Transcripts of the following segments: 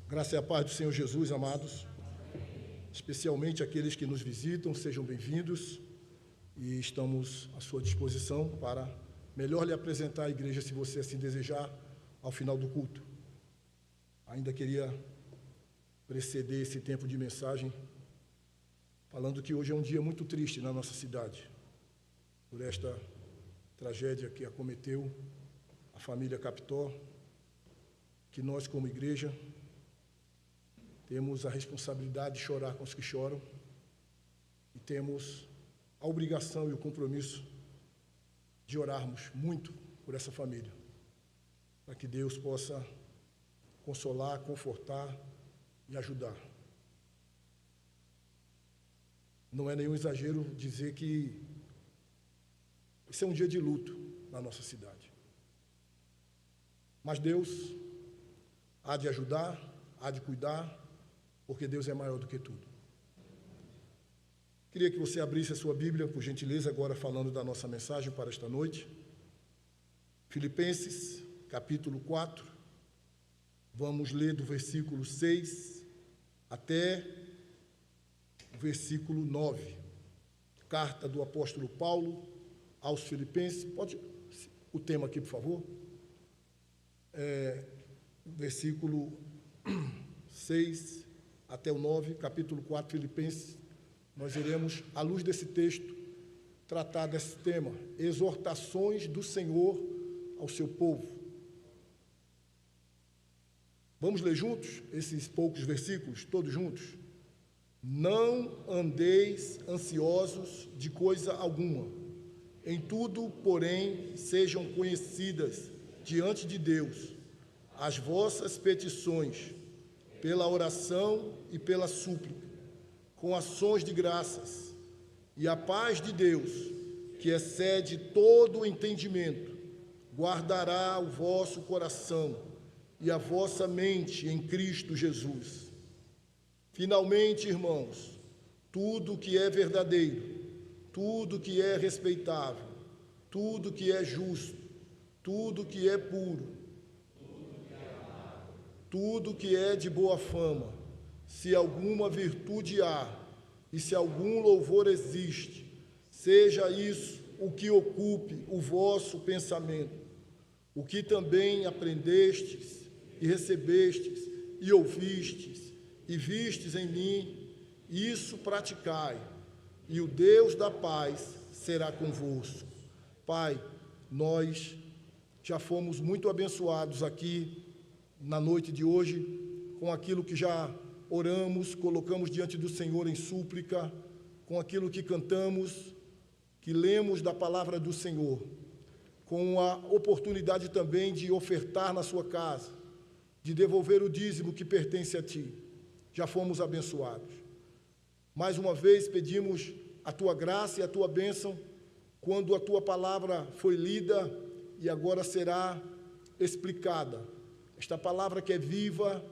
Graça e a paz do Senhor Jesus, amados, especialmente aqueles que nos visitam, sejam bem-vindos e estamos à sua disposição para melhor lhe apresentar a igreja, se você assim desejar, ao final do culto. Ainda queria preceder esse tempo de mensagem falando que hoje é um dia muito triste na nossa cidade, por esta tragédia que acometeu a família Capitó, que nós, como igreja, temos a responsabilidade de chorar com os que choram e temos a obrigação e o compromisso de orarmos muito por essa família, para que Deus possa consolar, confortar e ajudar. Não é nenhum exagero dizer que esse é um dia de luto na nossa cidade. Mas Deus há de ajudar, há de cuidar, porque Deus é maior do que tudo. Queria que você abrisse a sua Bíblia, por gentileza, agora falando da nossa mensagem para esta noite. Filipenses, capítulo 4. Vamos ler do versículo 6 até o versículo 9. Carta do apóstolo Paulo aos Filipenses. Pode o tema aqui, por favor? Versículo 6 até o 9, capítulo 4, Filipenses. Nós iremos, à luz desse texto, tratar desse tema, exortações do Senhor ao seu povo. Vamos ler juntos esses poucos versículos, todos juntos? Não andeis ansiosos de coisa alguma, em tudo, porém, sejam conhecidas diante de Deus as vossas petições, pela oração e pela súplica, com ações de graças, e a paz de Deus, que excede todo o entendimento, guardará o vosso coração e a vossa mente em Cristo Jesus. Finalmente, irmãos, tudo que é verdadeiro, tudo que é respeitável, tudo que é justo, tudo que é puro, tudo que é de boa fama, se alguma virtude há, e se algum louvor existe, seja isso o que ocupe o vosso pensamento, o que também aprendestes, e recebestes, e ouvistes, e vistes em mim, isso praticai, e o Deus da paz será convosco. Pai, nós já fomos muito abençoados aqui na noite de hoje, com aquilo que já oramos, colocamos diante do Senhor em súplica, com aquilo que cantamos, que lemos da palavra do Senhor, com a oportunidade também de ofertar na sua casa, de devolver o dízimo que pertence a Ti. Já fomos abençoados. Mais uma vez pedimos a Tua graça e a Tua bênção, quando a Tua palavra foi lida e agora será explicada. Esta palavra que é viva,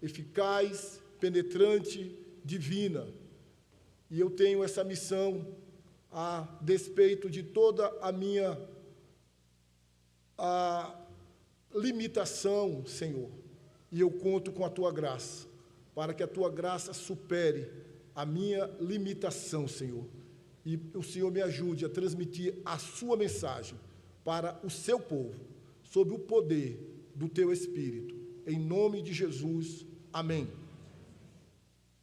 eficaz, penetrante, divina. E eu tenho essa missão a despeito de toda a minha limitação, Senhor. E eu conto com a Tua graça, para que a Tua graça supere a minha limitação, Senhor. E o Senhor me ajude a transmitir a Sua mensagem para o Seu povo, sob o poder do Teu Espírito. Em nome de Jesus, amém.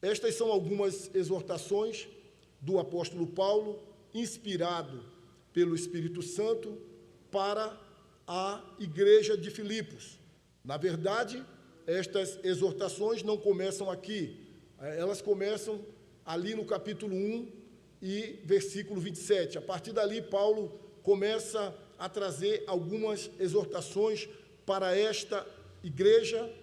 Estas são algumas exortações do apóstolo Paulo, inspirado pelo Espírito Santo, para a igreja de Filipos. Na verdade, estas exortações não começam aqui, elas começam ali no capítulo 1 e versículo 27. A partir dali, Paulo começa a trazer algumas exortações para esta igreja,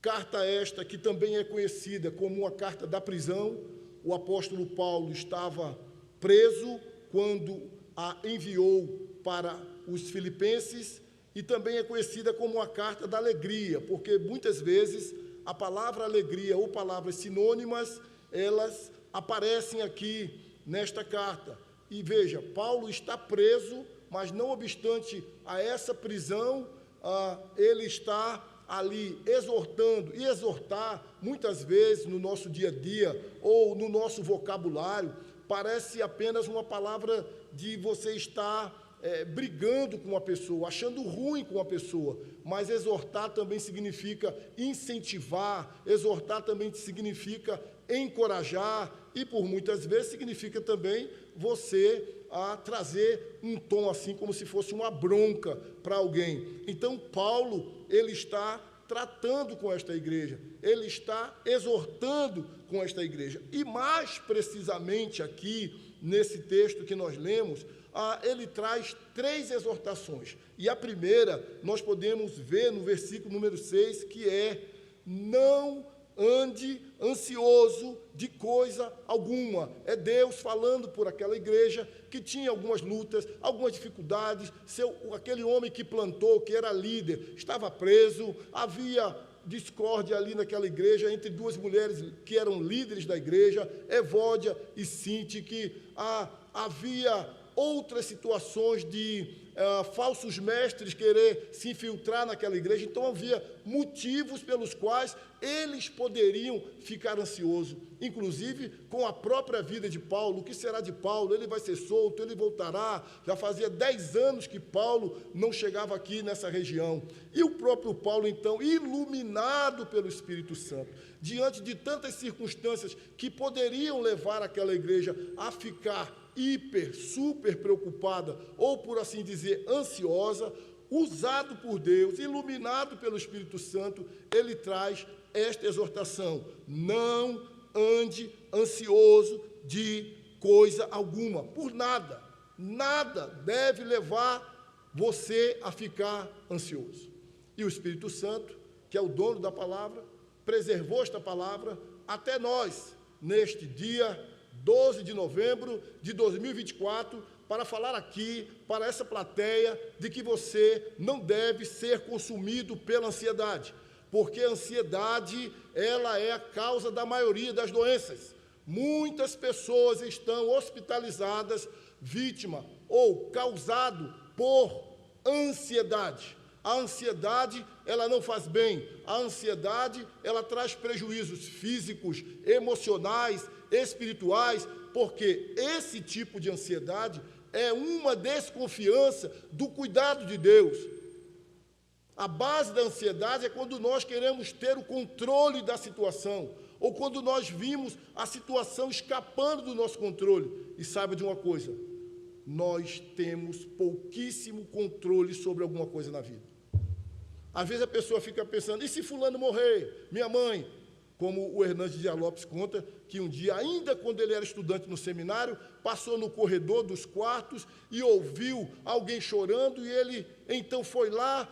carta esta que também é conhecida como uma carta da prisão. O apóstolo Paulo estava preso quando a enviou para os filipenses, e também é conhecida como uma carta da alegria, porque muitas vezes a palavra alegria ou palavras sinônimas, elas aparecem aqui nesta carta. E veja, Paulo está preso, mas não obstante a essa prisão, ele está ali exortando, e exortar, muitas vezes, no nosso dia a dia, ou no nosso vocabulário, parece apenas uma palavra de você estar brigando com uma pessoa, achando ruim com uma pessoa, mas exortar também significa incentivar, exortar também significa encorajar, e por muitas vezes significa também você trazer um tom assim, como se fosse uma bronca para alguém. Então, Paulo, ele está tratando com esta igreja, ele está exortando com esta igreja. E mais precisamente aqui, nesse texto que nós lemos, ele traz 3 exortações. E a primeira, nós podemos ver no versículo número 6, que é: não ande ansioso de coisa alguma. É Deus falando por aquela igreja que tinha algumas lutas, algumas dificuldades. Aquele homem que plantou, que era líder, estava preso, havia discórdia ali naquela igreja entre 2 mulheres que eram líderes da igreja, Evódia e Sinti, que havia outras situações de falsos mestres querer se infiltrar naquela igreja. Então havia motivos pelos quais eles poderiam ficar ansiosos, inclusive com a própria vida de Paulo. O que será de Paulo? Ele vai ser solto, ele voltará? Já fazia 10 anos que Paulo não chegava aqui nessa região. E o próprio Paulo, então, iluminado pelo Espírito Santo, diante de tantas circunstâncias que poderiam levar aquela igreja a ficar super preocupada, ou por assim dizer, ansiosa, usado por Deus, iluminado pelo Espírito Santo, ele traz esta exortação: não ande ansioso de coisa alguma, por nada. Nada deve levar você a ficar ansioso. E o Espírito Santo, que é o dono da palavra, preservou esta palavra até nós, neste dia 12 de novembro de 2024, para falar aqui, para essa plateia, de que você não deve ser consumido pela ansiedade, porque a ansiedade, ela é a causa da maioria das doenças. Muitas pessoas estão hospitalizadas, vítima ou causado por ansiedade. A ansiedade, ela não faz bem. A ansiedade, ela traz prejuízos físicos, emocionais, espirituais, porque esse tipo de ansiedade é uma desconfiança do cuidado de Deus. A base da ansiedade é quando nós queremos ter o controle da situação, ou quando nós vimos a situação escapando do nosso controle. E saiba de uma coisa: nós temos pouquíssimo controle sobre alguma coisa na vida. Às vezes a pessoa fica pensando: e se fulano morrer? Minha mãe. Como o Hernandes Dias Lopes conta, que um dia, ainda quando ele era estudante no seminário, passou no corredor dos quartos e ouviu alguém chorando, e ele então foi lá,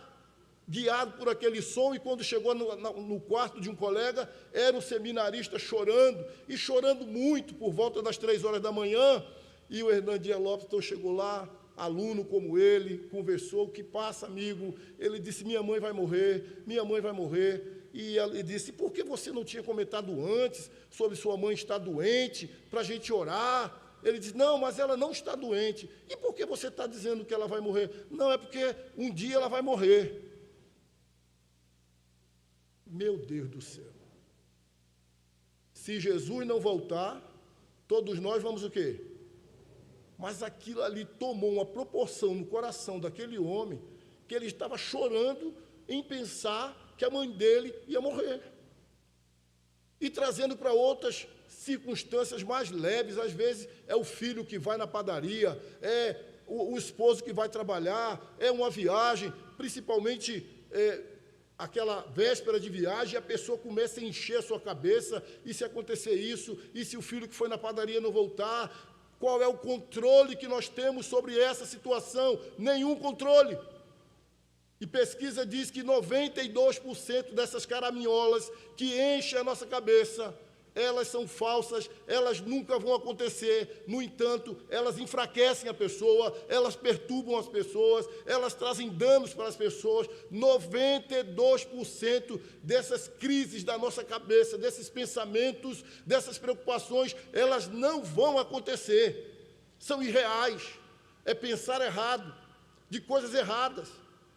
guiado por aquele som, e quando chegou no quarto de um colega, era um seminarista chorando, e chorando muito, por volta das 3 horas da manhã, e o Hernandes Dias Lopes então chegou lá, aluno como ele, conversou: o que passa, amigo? Ele disse: minha mãe vai morrer, minha mãe vai morrer. E ele disse: por que você não tinha comentado antes sobre sua mãe estar doente, para a gente orar? Ele disse: não, mas ela não está doente. E por que você está dizendo que ela vai morrer? Não, é porque um dia ela vai morrer. Meu Deus do céu. Se Jesus não voltar, todos nós vamos o quê? Mas aquilo ali tomou uma proporção no coração daquele homem, que ele estava chorando em pensar que a mãe dele ia morrer. E trazendo para outras circunstâncias mais leves, às vezes é o filho que vai na padaria, é o esposo que vai trabalhar, é uma viagem, principalmente aquela véspera de viagem, a pessoa começa a encher a sua cabeça: e se acontecer isso, e se o filho que foi na padaria não voltar? Qual é o controle que nós temos sobre essa situação? Nenhum controle. E pesquisa diz que 92% dessas caraminholas que enchem a nossa cabeça, elas são falsas, elas nunca vão acontecer. No entanto, elas enfraquecem a pessoa, elas perturbam as pessoas, elas trazem danos para as pessoas. 92% dessas crises da nossa cabeça, desses pensamentos, dessas preocupações, elas não vão acontecer. São irreais. É pensar errado, de coisas erradas.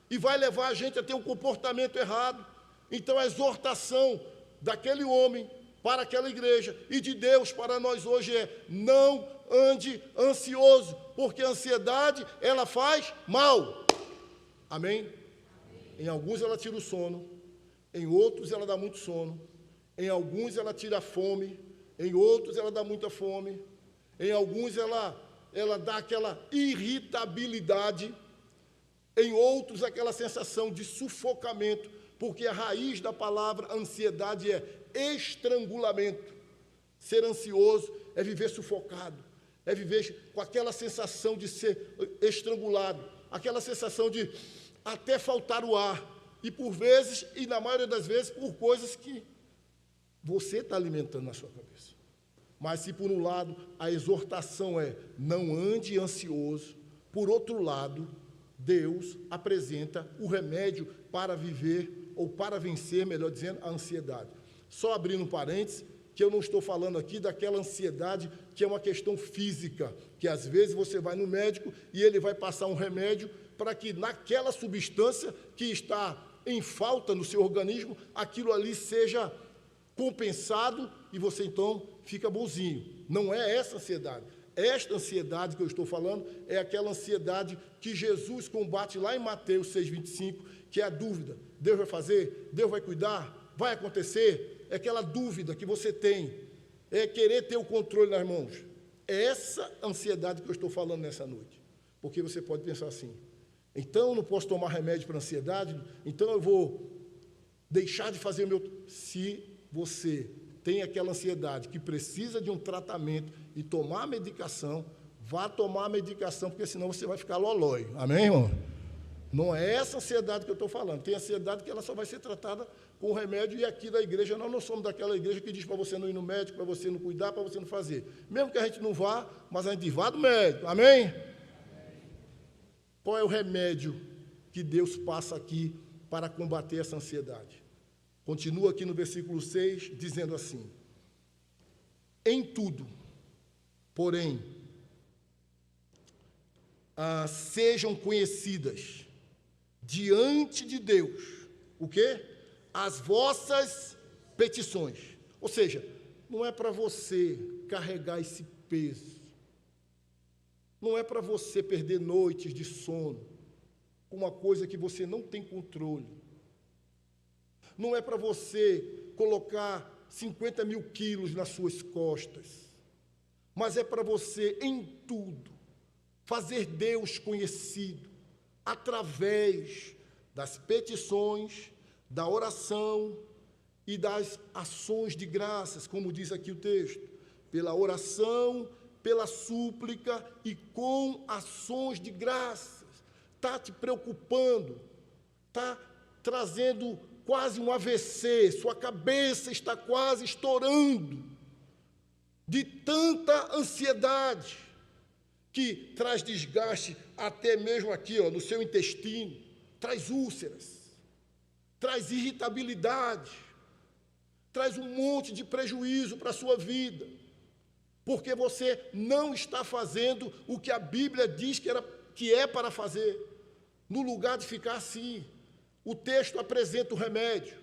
E vai levar a gente a ter um comportamento errado. Então, a exortação daquele homem para aquela igreja e de Deus para nós hoje é: não ande ansioso, porque a ansiedade, ela faz mal. Amém? Em alguns ela tira o sono, em outros ela dá muito sono, em alguns ela tira a fome, em outros ela dá muita fome, em alguns ela dá aquela irritabilidade, em outros aquela sensação de sufocamento, porque a raiz da palavra ansiedade é estrangulamento. Ser ansioso é viver sufocado, é viver com aquela sensação de ser estrangulado, aquela sensação de até faltar o ar, e por vezes, e na maioria das vezes, por coisas que você está alimentando na sua cabeça. Mas se por um lado a exortação é: não ande ansioso, por outro lado, Deus apresenta o remédio para viver, ou para vencer, melhor dizendo, a ansiedade. Só abrindo um parênteses, que eu não estou falando aqui daquela ansiedade que é uma questão física, que às vezes você vai no médico e ele vai passar um remédio para que naquela substância que está em falta no seu organismo, aquilo ali seja compensado e você então fica bonzinho. Não é essa ansiedade. Esta ansiedade que eu estou falando é aquela ansiedade que Jesus combate lá em Mateus 6,25, que é a dúvida: Deus vai fazer? Deus vai cuidar? Vai acontecer? É aquela dúvida que você tem, é querer ter o controle nas mãos. É essa ansiedade que eu estou falando nessa noite. Porque você pode pensar assim: então eu não posso tomar remédio para ansiedade, então eu vou deixar de fazer o meu... Se você tem aquela ansiedade que precisa de um tratamento e tomar a medicação, vá tomar a medicação, porque senão você vai ficar lolói. Amém, irmão? Não é essa ansiedade que eu estou falando. Tem ansiedade que ela só vai ser tratada com remédio, e aqui da igreja nós não somos daquela igreja que diz para você não ir no médico, para você não cuidar, para você não fazer. Mesmo que a gente não vá, mas a gente vá do médico. Amém? Qual é o remédio que Deus passa aqui para combater essa ansiedade? Continua aqui no versículo 6, dizendo assim: em tudo, porém, sejam conhecidas diante de Deus, o quê? As vossas petições. Ou seja, não é para você carregar esse peso, não é para você perder noites de sono com uma coisa que você não tem controle, não é para você colocar 50 mil quilos nas suas costas, mas é para você, em tudo, fazer Deus conhecido, através das petições, da oração e das ações de graças, como diz aqui o texto, pela oração, pela súplica e com ações de graças. Está te preocupando, está trazendo quase um AVC, sua cabeça está quase estourando de tanta ansiedade, que traz desgaste até mesmo aqui, ó, no seu intestino, traz úlceras, traz irritabilidade, traz um monte de prejuízo para a sua vida, porque você não está fazendo o que a Bíblia diz que é para fazer, no lugar de ficar assim. O texto apresenta o remédio,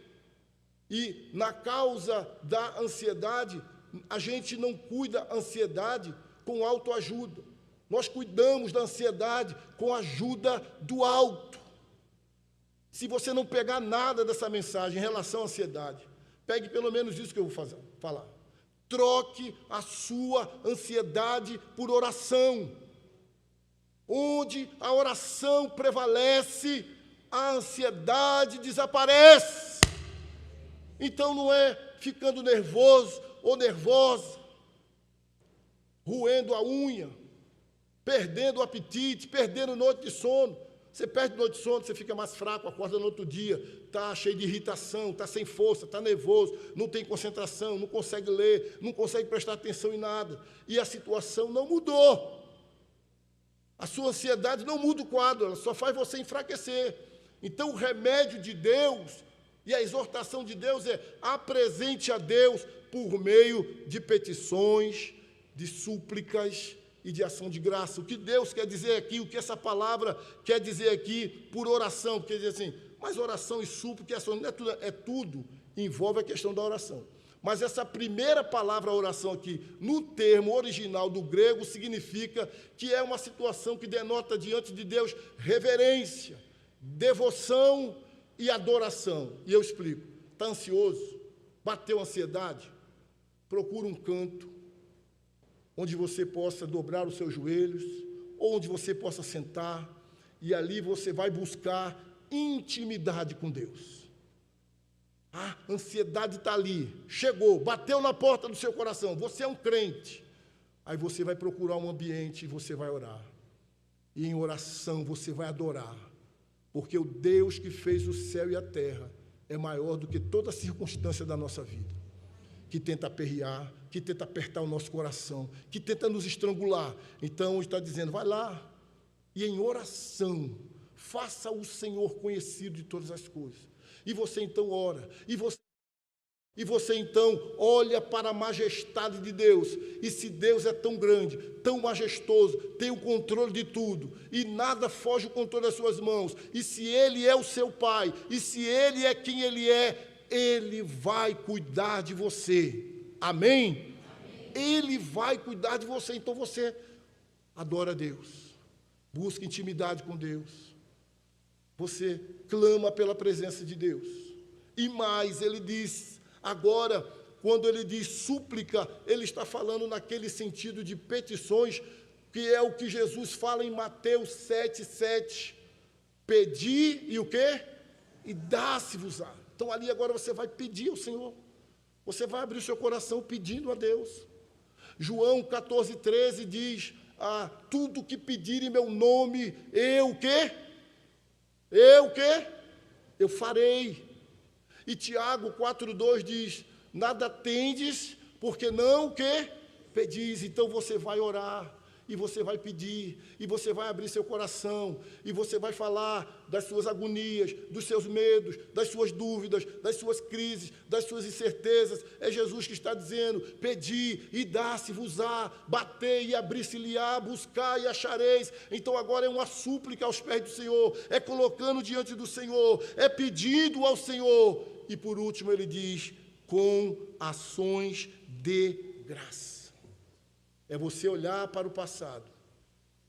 e na causa da ansiedade, a gente não cuida da ansiedade com autoajuda, nós cuidamos da ansiedade com a ajuda do alto. Se você não pegar nada dessa mensagem em relação à ansiedade, pegue pelo menos isso que eu vou falar. Troque a sua ansiedade por oração. Onde a oração prevalece, a ansiedade desaparece. Então não é ficando nervoso ou nervosa, roendo a unha, perdendo o apetite, perdendo noite de sono. Você perde noite de sono, você fica mais fraco, acorda no outro dia, está cheio de irritação, está sem força, está nervoso, não tem concentração, não consegue ler, não consegue prestar atenção em nada. E a situação não mudou. A sua ansiedade não muda o quadro, ela só faz você enfraquecer. Então, o remédio de Deus e a exortação de Deus é: apresente a Deus por meio de petições, de súplicas e de ação de graça. O que Deus quer dizer aqui, o que essa palavra quer dizer aqui por oração, porque diz assim: Mas oração e súplica não é tudo, envolve a questão da oração. Mas essa primeira palavra oração aqui, no termo original do grego, significa que é uma situação que denota diante de Deus reverência, devoção e adoração. E eu explico. Está ansioso? Bateu ansiedade? Procura um canto onde você possa dobrar os seus joelhos, ou onde você possa sentar, e ali você vai buscar intimidade com Deus. A ansiedade está ali, chegou, bateu na porta do seu coração, você é um crente. Aí você vai procurar um ambiente e você vai orar. E em oração você vai adorar, porque o Deus que fez o céu e a terra é maior do que toda circunstância da nossa vida, que tenta aperrear, que tenta apertar o nosso coração, que tenta nos estrangular. Então, está dizendo, vai lá, e em oração, faça o Senhor conhecido de todas as coisas. E você então ora, e você então olha para a majestade de Deus. E se Deus é tão grande, tão majestoso, tem o controle de tudo, e nada foge do controle das suas mãos, e se Ele é o seu Pai, e se Ele é quem Ele é, Ele vai cuidar de você. Amém? Ele vai cuidar de você. Então você adora a Deus, busca intimidade com Deus, você clama pela presença de Deus. E mais, ele diz, agora, quando ele diz súplica, ele está falando naquele sentido de petições, que é o que Jesus fala em Mateus 7,7. Pedi e o quê? E dá-se-vos-á. Então ali agora você vai pedir ao Senhor. Você vai abrir o seu coração pedindo a Deus. João 14,13 diz, tudo que pedir em meu nome, eu o quê? Eu farei. E Tiago 4,2 diz, nada tendes, porque não o quê? Pedis. Então você vai orar, e você vai pedir, e você vai abrir seu coração, e você vai falar das suas agonias, dos seus medos, das suas dúvidas, das suas crises, das suas incertezas. É Jesus que está dizendo, pedi e dá-se-vos-á, batei e abrir-se-lhe-á, buscai e achareis. Então agora é uma súplica aos pés do Senhor, é colocando diante do Senhor, é pedindo ao Senhor. E por último ele diz, com ações de graça. É você olhar para o passado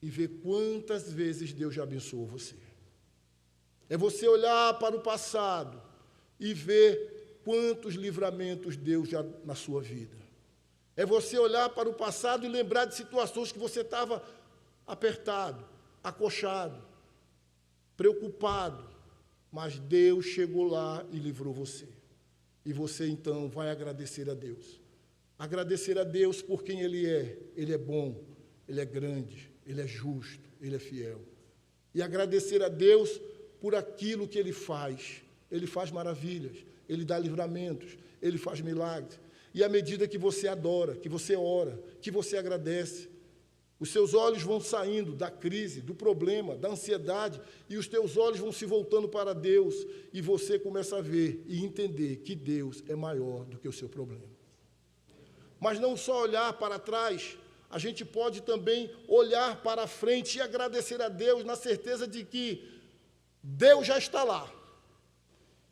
e ver quantas vezes Deus já abençoou você. É você olhar para o passado e ver quantos livramentos Deus já na sua vida. É você olhar para o passado e lembrar de situações que você estava apertado, acochado, preocupado, mas Deus chegou lá e livrou você. E você então vai agradecer a Deus. Agradecer a Deus por quem Ele é bom, Ele é grande, Ele é justo, Ele é fiel. E agradecer a Deus por aquilo que Ele faz maravilhas, Ele dá livramentos, Ele faz milagres. E à medida que você adora, que você ora, que você agradece, os seus olhos vão saindo da crise, do problema, da ansiedade, e os teus olhos vão se voltando para Deus, e você começa a ver e entender que Deus é maior do que o seu problema. Mas não só olhar para trás, a gente pode também olhar para a frente e agradecer a Deus na certeza de que Deus já está lá.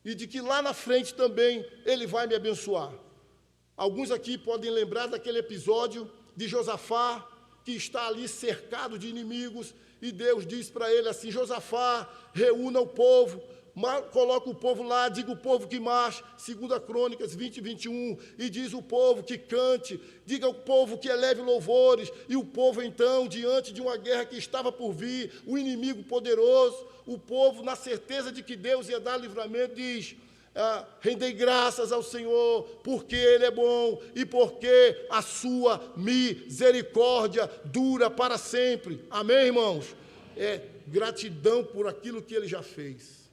E de que lá na frente também Ele vai me abençoar. Alguns aqui podem lembrar daquele episódio de Josafá, que está ali cercado de inimigos, e Deus diz para ele assim, Josafá, reúna o povo, coloca o povo lá, diga o povo que marche, 2 Crônicas 20, 21, e diz o povo que cante, diga o povo que eleve louvores, e o povo então, diante de uma guerra que estava por vir, o inimigo poderoso, o povo, na certeza de que Deus ia dar livramento, diz, rendei graças ao Senhor, porque Ele é bom, e porque a sua misericórdia dura para sempre. Amém, irmãos? É gratidão por aquilo que Ele já fez.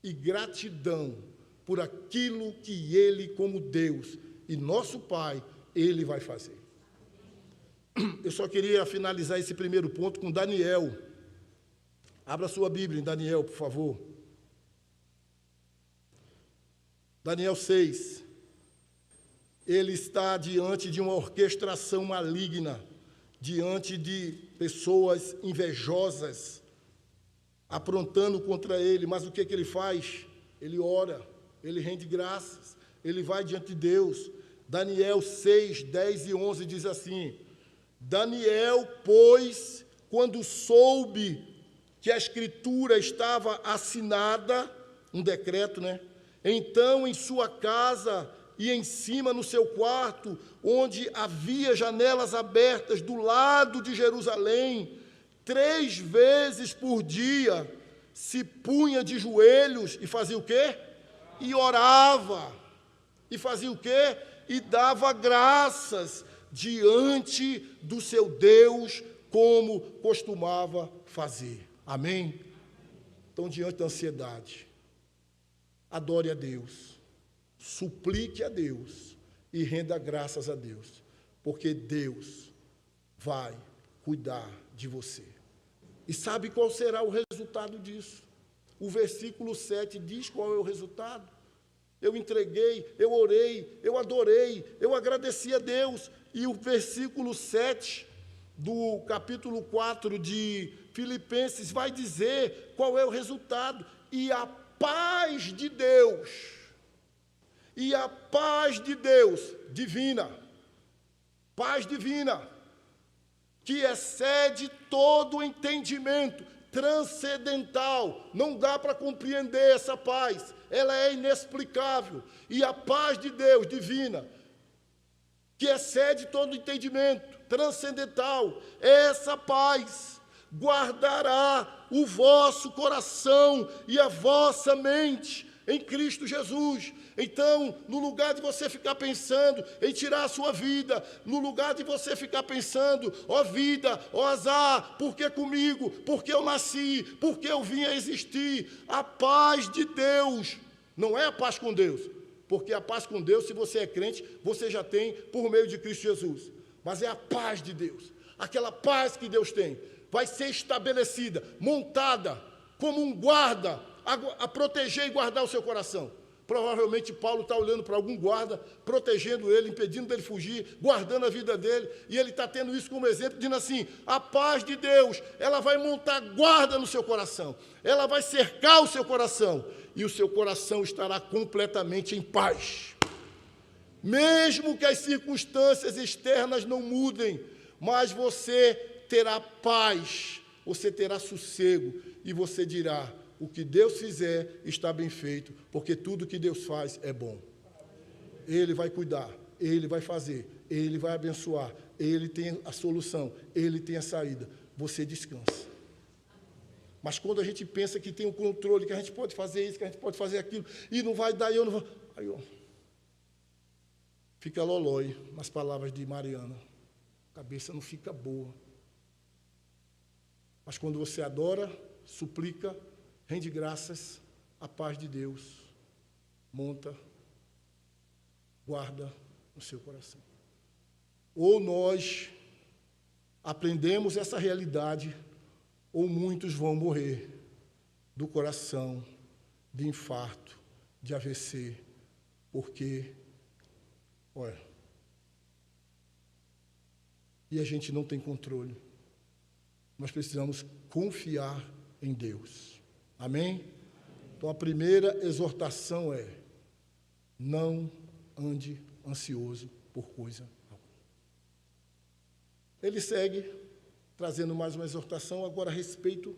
E gratidão por aquilo que Ele, como Deus e nosso Pai, Ele vai fazer. Eu só queria finalizar esse primeiro ponto com Daniel. Abra sua Bíblia em Daniel, por favor. Daniel 6. Ele está diante de uma orquestração maligna, diante de pessoas invejosas. aprontando contra ele, mas o que ele faz? Ele ora, ele rende graças, ele vai diante de Deus. Daniel 6, 10 e 11 diz assim: Daniel, pois, quando soube que a escritura estava assinada, um decreto, né? Então, em sua casa e em cima no seu quarto, onde havia janelas abertas do lado de Jerusalém, 3 vezes por dia se punha de joelhos e fazia o quê? E orava. E fazia o quê? E dava graças diante do seu Deus, como costumava fazer. Amém? Então, diante da ansiedade, adore a Deus, suplique a Deus e renda graças a Deus, porque Deus vai cuidar de você. E sabe qual será o resultado disso? O versículo 7 diz qual é o resultado. Eu entreguei, eu orei, eu adorei, eu agradeci a Deus. E o versículo 7 do capítulo 4 de Filipenses vai dizer qual é o resultado. E a paz de Deus, divina, paz divina, que excede todo o entendimento, transcendental, não dá para compreender essa paz, ela é inexplicável. E a paz de Deus divina, que excede todo o entendimento, transcendental, essa paz guardará o vosso coração e a vossa mente em Cristo Jesus. Então, no lugar de você ficar pensando em tirar a sua vida, no lugar de você ficar pensando, ó vida, ó azar, por que comigo? Por que eu nasci? Por que eu vim a existir? A paz de Deus, não é a paz com Deus, porque a paz com Deus, se você é crente, você já tem por meio de Cristo Jesus. Mas é a paz de Deus, aquela paz que Deus tem, vai ser estabelecida, montada como um guarda, a proteger e guardar o seu coração. Provavelmente Paulo está olhando para algum guarda, protegendo ele, impedindo dele fugir, guardando a vida dele, e ele está tendo isso como exemplo, dizendo assim: a paz de Deus, ela vai montar guarda no seu coração, ela vai cercar o seu coração, e o seu coração estará completamente em paz. Mesmo que as circunstâncias externas não mudem, mas você terá paz, você terá sossego, e você dirá: o que Deus fizer está bem feito, porque tudo que Deus faz é bom. Ele vai cuidar, Ele vai fazer, Ele vai abençoar, Ele tem a solução, Ele tem a saída. Você descansa. Mas quando a gente pensa que tem o controle, que a gente pode fazer isso, que a gente pode fazer aquilo, e não vai dar, eu não vou... Aí, ó, fica lolói, nas palavras de Mariana. A cabeça não fica boa. Mas quando você adora, suplica, rende graças, a paz de Deus monta, guarda no seu coração. Ou nós aprendemos essa realidade, ou muitos vão morrer do coração, de infarto, de AVC, porque, olha, e a gente não tem controle. Nós precisamos confiar em Deus. Amém? Então, a primeira exortação é: não ande ansioso por coisa alguma. Ele segue trazendo mais uma exortação, agora a respeito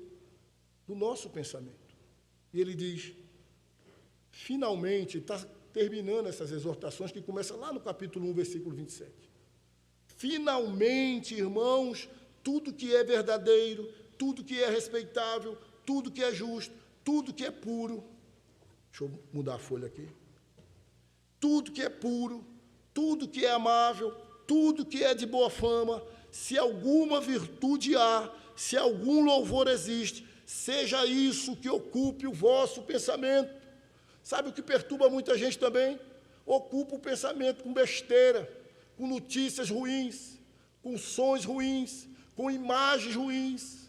do nosso pensamento. E ele diz, finalmente, está terminando essas exortações, que começa lá no capítulo 1, versículo 27. Finalmente, irmãos, tudo que é verdadeiro, tudo que é respeitável, tudo que é justo, tudo que é puro, deixa eu mudar a folha aqui, tudo que é puro, tudo que é amável, tudo que é de boa fama, se alguma virtude há, se algum louvor existe, seja isso que ocupe o vosso pensamento. Sabe o que perturba muita gente também? Ocupa o pensamento com besteira, com notícias ruins, com sons ruins, com imagens ruins.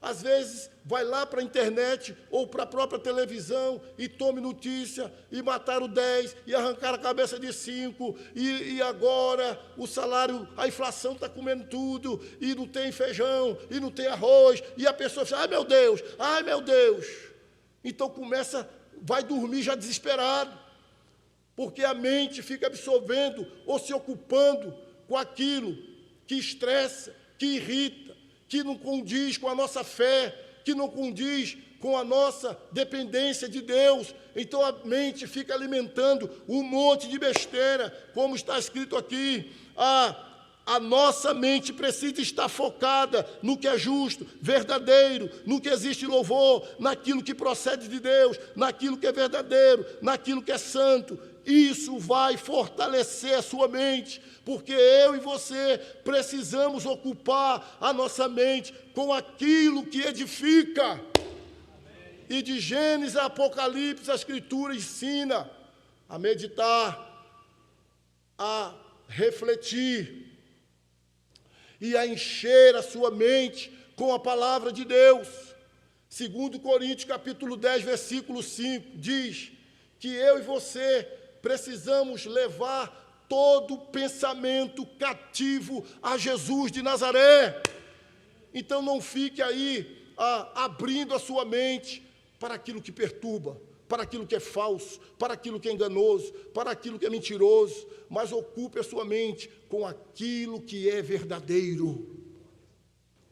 Às vezes, vai lá para a internet ou para a própria televisão e tome notícia, e mataram 10, e arrancaram a cabeça de 5, e agora o salário, a inflação está comendo tudo, e não tem feijão, e não tem arroz, e a pessoa fala, ai meu Deus. Então vai dormir já desesperado, porque a mente fica absorvendo ou se ocupando com aquilo que estressa, que irrita, que não condiz com a nossa fé, que não condiz com a nossa dependência de Deus. Então a mente fica alimentando um monte de besteira, como está escrito aqui. A nossa mente precisa estar focada no que é justo, verdadeiro, no que existe louvor, naquilo que procede de Deus, naquilo que é verdadeiro, naquilo que é santo. Isso vai fortalecer a sua mente, porque eu e você precisamos ocupar a nossa mente com aquilo que edifica. E de Gênesis a Apocalipse, a Escritura ensina a meditar, a refletir e a encher a sua mente com a palavra de Deus. 2 Coríntios, capítulo 10, versículo 5, diz que eu e você precisamos levar todo pensamento cativo a Jesus de Nazaré. Então não fique aí abrindo a sua mente para aquilo que perturba, para aquilo que é falso, para aquilo que é enganoso, para aquilo que é mentiroso, mas ocupe a sua mente com aquilo que é verdadeiro,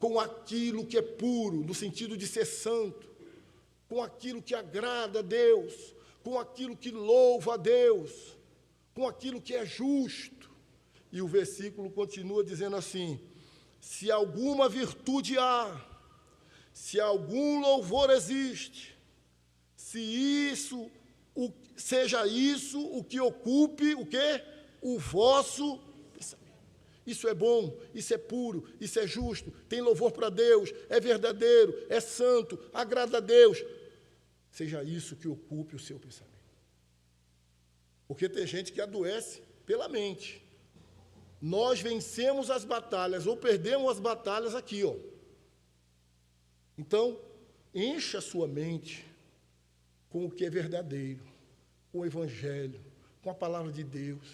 com aquilo que é puro, no sentido de ser santo, com aquilo que agrada a Deus, com aquilo que louva a Deus, com aquilo que é justo. E o versículo continua dizendo assim: se alguma virtude há, se algum louvor existe, seja isso o que ocupe o quê? O vosso pensamento. Isso é bom, isso é puro, isso é justo, tem louvor para Deus, é verdadeiro, é santo, agrada a Deus. Seja isso que ocupe o seu pensamento. Porque tem gente que adoece pela mente. Nós vencemos as batalhas ou perdemos as batalhas aqui, ó. Então, encha a sua mente com o que é verdadeiro, com o Evangelho, com a palavra de Deus.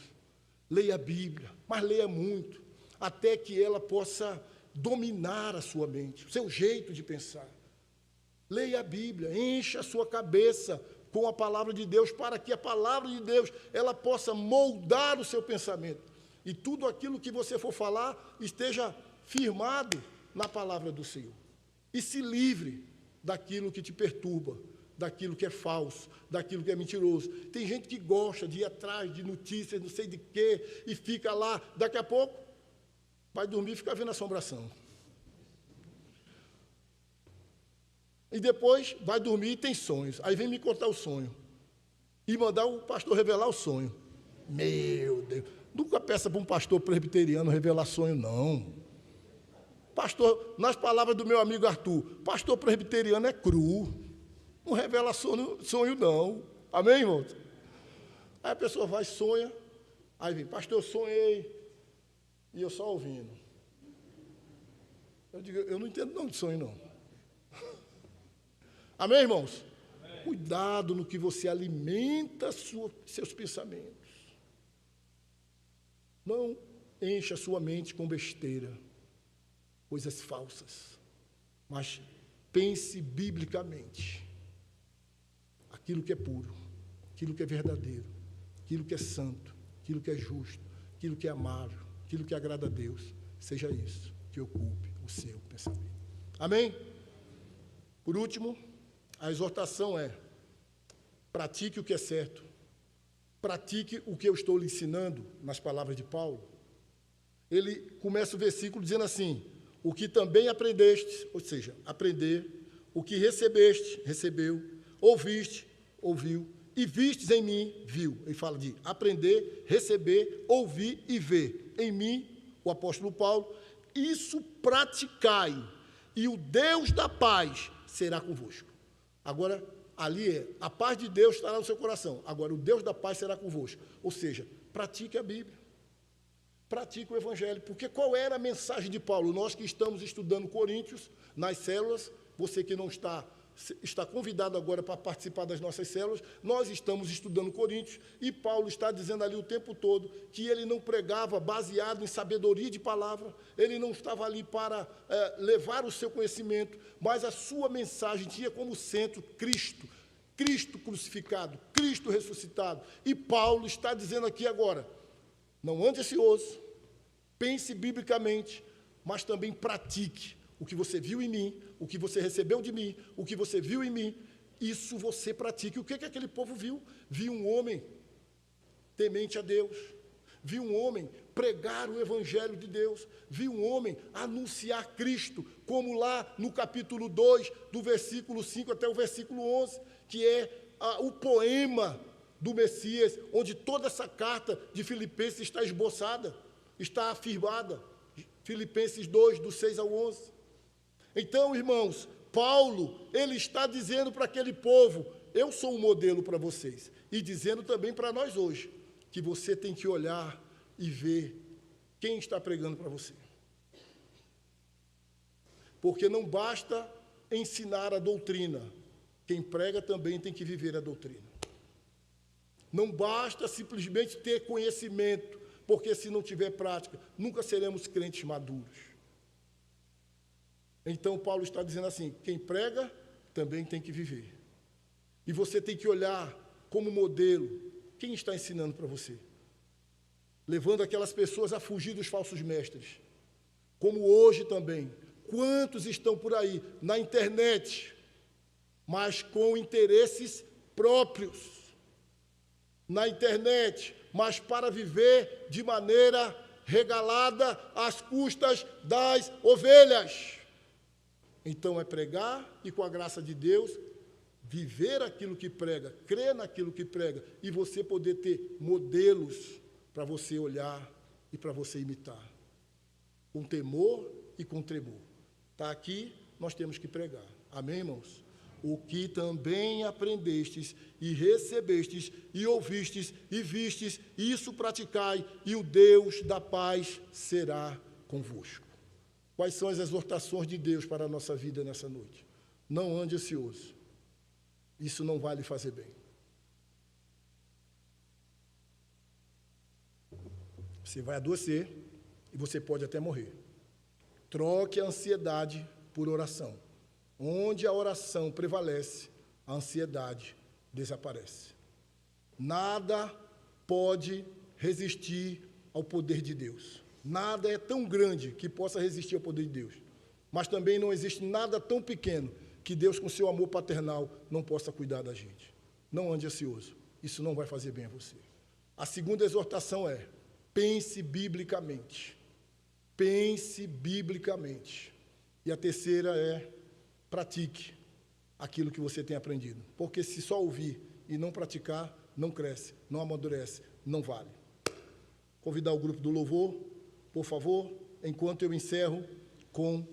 Leia a Bíblia, mas leia muito, até que ela possa dominar a sua mente, o seu jeito de pensar. Leia a Bíblia, encha a sua cabeça com a palavra de Deus, para que a palavra de Deus ela possa moldar o seu pensamento. E tudo aquilo que você for falar esteja firmado na palavra do Senhor. E se livre daquilo que te perturba, daquilo que é falso, daquilo que é mentiroso. Tem gente que gosta de ir atrás de notícias, não sei de quê, e fica lá, daqui a pouco vai dormir e fica vendo assombração. E depois vai dormir e tem sonhos. Aí vem me contar o sonho. E mandar o pastor revelar o sonho. Meu Deus. Nunca peça para um pastor presbiteriano revelar sonho, não. Pastor, nas palavras do meu amigo Arthur, pastor presbiteriano é cru. Não revela sonho não. Amém, irmãos? Aí a pessoa vai, sonha. Aí vem, pastor, eu sonhei. E eu só ouvindo. Eu digo, eu não entendo não de sonho, não. Amém, irmãos? Amém. Cuidado no que você alimenta seus pensamentos. Não encha a sua mente com besteira, coisas falsas, mas pense biblicamente. Aquilo que é puro, aquilo que é verdadeiro, aquilo que é santo, aquilo que é justo, aquilo que é amável, aquilo que agrada a Deus, seja isso que ocupe o seu pensamento. Amém? Por último, a exortação é: pratique o que é certo, pratique o que eu estou lhe ensinando, nas palavras de Paulo. Ele começa o versículo dizendo assim: o que também aprendeste, ou seja, aprender, o que recebeste, recebeu, ouviste, ouviu, e vistes em mim, viu. Ele fala de aprender, receber, ouvir e ver. Em mim, o apóstolo Paulo, isso praticai, e o Deus da paz será convosco. Agora, ali a paz de Deus estará no seu coração. Agora, o Deus da paz será convosco. Ou seja, pratique a Bíblia. Pratique o Evangelho. Porque qual era a mensagem de Paulo? Nós que estamos estudando Coríntios, nas células, você que não está convidado agora para participar das nossas células, nós estamos estudando Coríntios, e Paulo está dizendo ali o tempo todo que ele não pregava baseado em sabedoria de palavra, ele não estava ali para levar o seu conhecimento, mas a sua mensagem tinha como centro Cristo, Cristo crucificado, Cristo ressuscitado. E Paulo está dizendo aqui agora, não ande ansioso, pense biblicamente, mas também pratique o que você viu em mim, o que você recebeu de mim, o que você viu em mim, isso você pratique. O que aquele povo viu? Viu um homem temente a Deus, viu um homem pregar o Evangelho de Deus, viu um homem anunciar Cristo, como lá no capítulo 2, do versículo 5 até o versículo 11, que é o poema do Messias, onde toda essa carta de Filipenses está esboçada, está afirmada. Filipenses 2, do 6 ao 11. Então, irmãos, Paulo, ele está dizendo para aquele povo, eu sou um modelo para vocês, e dizendo também para nós hoje, que você tem que olhar e ver quem está pregando para você. Porque não basta ensinar a doutrina, quem prega também tem que viver a doutrina. Não basta simplesmente ter conhecimento, porque se não tiver prática, nunca seremos crentes maduros. Então, Paulo está dizendo assim, quem prega também tem que viver. E você tem que olhar como modelo, quem está ensinando para você? Levando aquelas pessoas a fugir dos falsos mestres. Como hoje também, quantos estão por aí, na internet, mas com interesses próprios. Na internet, mas para viver de maneira regalada às custas das ovelhas. Então, é pregar e, com a graça de Deus, viver aquilo que prega, crer naquilo que prega, e você poder ter modelos para você olhar e para você imitar. Com temor e com tremor. Está aqui, nós temos que pregar. Amém, irmãos? O que também aprendestes e recebestes e ouvistes e vistes, isso praticai, e o Deus da paz será convosco. Quais são as exortações de Deus para a nossa vida nessa noite? Não ande ansioso. Isso não vai lhe fazer bem. Você vai adoecer e você pode até morrer. Troque a ansiedade por oração. Onde a oração prevalece, a ansiedade desaparece. Nada pode resistir ao poder de Deus. Nada é tão grande que possa resistir ao poder de Deus. Mas também não existe nada tão pequeno que Deus, com seu amor paternal, não possa cuidar da gente. Não ande ansioso. Isso não vai fazer bem a você. A segunda exortação é, pense biblicamente. Pense biblicamente. E a terceira é, pratique aquilo que você tem aprendido. Porque se só ouvir e não praticar, não cresce, não amadurece, não vale. Convidar o grupo do louvor, por favor, enquanto eu encerro com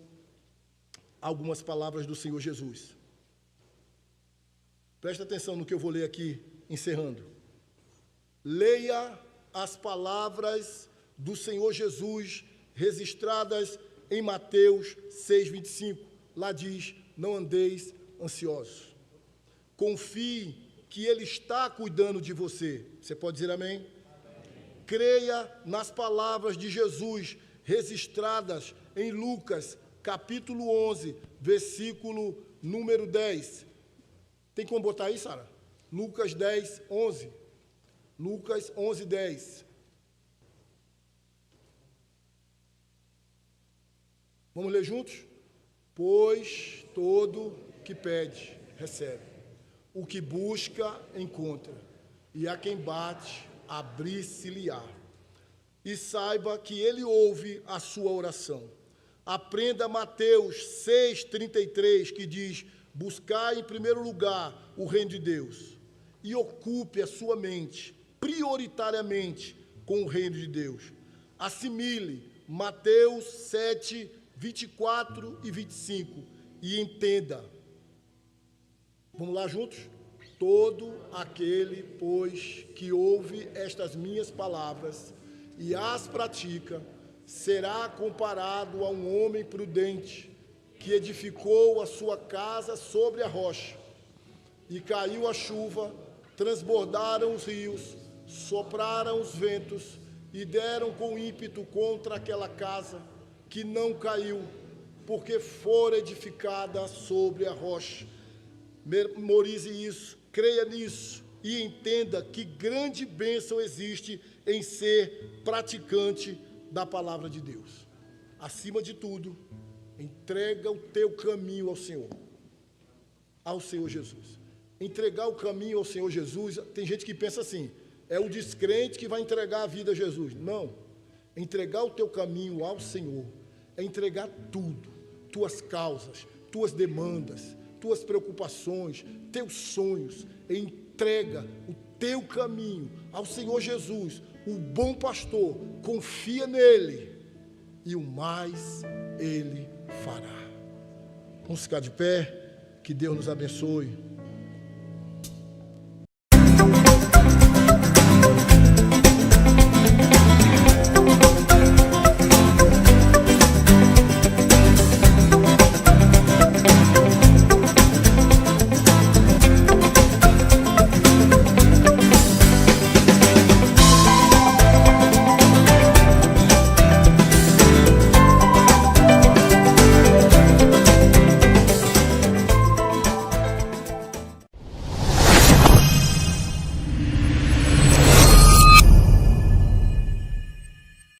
algumas palavras do Senhor Jesus. Presta atenção no que eu vou ler aqui, encerrando. Leia as palavras do Senhor Jesus registradas em Mateus 6:25. Lá diz, não andeis ansiosos. Confie que Ele está cuidando de você. Você pode dizer amém? Amém. Creia nas palavras de Jesus registradas em Lucas, capítulo 11, versículo número 10. Tem como botar aí, Sara? Lucas 10, 11. Lucas 11, 10. Vamos ler juntos? Pois todo que pede, recebe. O que busca, encontra. E a quem bate, abrir-se-lhe-á. E saiba que ele ouve a sua oração. Aprenda Mateus 6,33, que diz, buscai em primeiro lugar o reino de Deus. E ocupe a sua mente, prioritariamente, com o reino de Deus. Assimile Mateus 7, 24 e 25, e entenda. Vamos lá juntos? Todo aquele, pois, que ouve estas minhas palavras e as pratica, será comparado a um homem prudente, que edificou a sua casa sobre a rocha. E caiu a chuva, transbordaram os rios, sopraram os ventos e deram com ímpeto contra aquela casa, que não caiu, porque fora edificada sobre a rocha. Memorize isso, creia nisso e entenda que grande bênção existe em ser praticante da palavra de Deus. Acima de tudo, entrega o teu caminho ao Senhor Jesus. Entregar o caminho ao Senhor Jesus, tem gente que pensa assim, é o descrente que vai entregar a vida a Jesus. Não, entregar o teu caminho ao Senhor é entregar tudo, tuas causas, tuas demandas, tuas preocupações, teus sonhos. Entrega o teu caminho ao Senhor Jesus, o bom pastor. Confia nele e o mais ele fará. Vamos ficar de pé, que Deus nos abençoe.